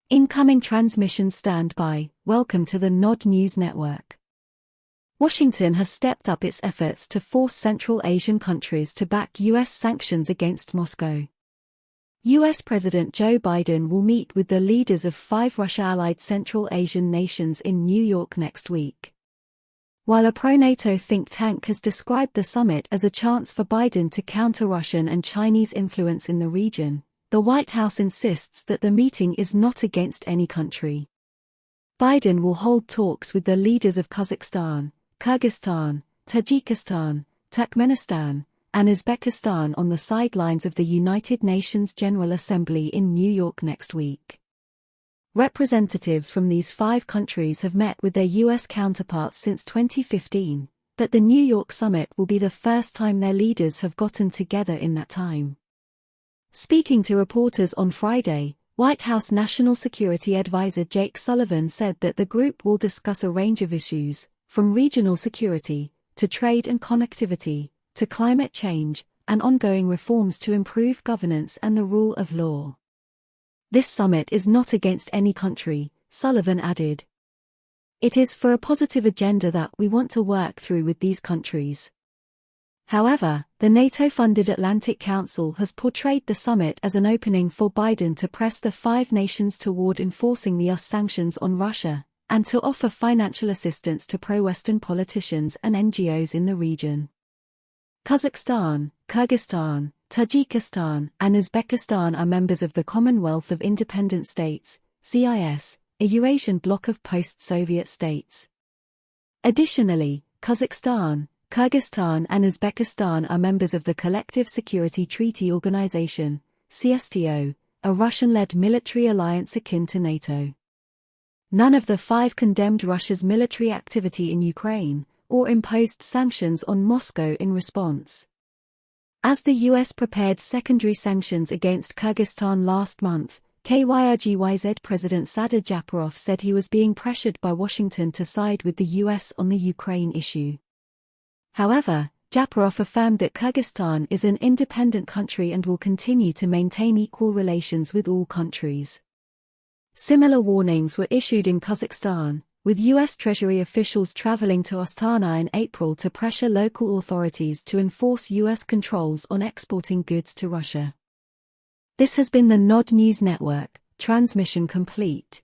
Incoming transmission standby. Welcome to the Nod News Network. Washington has stepped up its efforts to force Central Asian countries to back U.S. sanctions against Moscow. U.S. President Joe Biden will meet with the leaders of 5 Russia-allied Central Asian nations in New York next week. While a pro-NATO think tank has described the summit as a chance for Biden to counter Russian and Chinese influence in the region, the White House insists that the meeting is not against any country. Biden will hold talks with the leaders of Kazakhstan, Kyrgyzstan, Tajikistan, Turkmenistan, and Uzbekistan on the sidelines of the United Nations General Assembly in New York next week. Representatives from these 5 countries have met with their U.S. counterparts since 2015, but the New York summit will be the first time their leaders have gotten together in that time. Speaking to reporters on Friday, White House National Security Advisor Jake Sullivan said that the group will discuss a range of issues, from regional security, to trade and connectivity, to climate change, and ongoing reforms to improve governance and the rule of law. This summit is not against any country, Sullivan added. It is for a positive agenda that we want to work through with these countries. However, the NATO-funded Atlantic Council has portrayed the summit as an opening for Biden to press the 5 nations toward enforcing the US sanctions on Russia, and to offer financial assistance to pro-Western politicians and NGOs in the region. Kazakhstan, Kyrgyzstan, Tajikistan, and Uzbekistan are members of the Commonwealth of Independent States, CIS, a Eurasian bloc of post-Soviet states. Additionally, Kazakhstan, Kyrgyzstan and Uzbekistan are members of the Collective Security Treaty Organization, CSTO, a Russian-led military alliance akin to NATO. None of the 5 condemned Russia's military activity in Ukraine, or imposed sanctions on Moscow in response. As the US prepared secondary sanctions against Kyrgyzstan last month, KYRGYZ President Sadir Japarov said he was being pressured by Washington to side with the US on the Ukraine issue. However, Japarov affirmed that Kyrgyzstan is an independent country and will continue to maintain equal relations with all countries. Similar warnings were issued in Kazakhstan, with US Treasury officials traveling to Astana in April to pressure local authorities to enforce US controls on exporting goods to Russia. This has been the Nod News Network, transmission complete.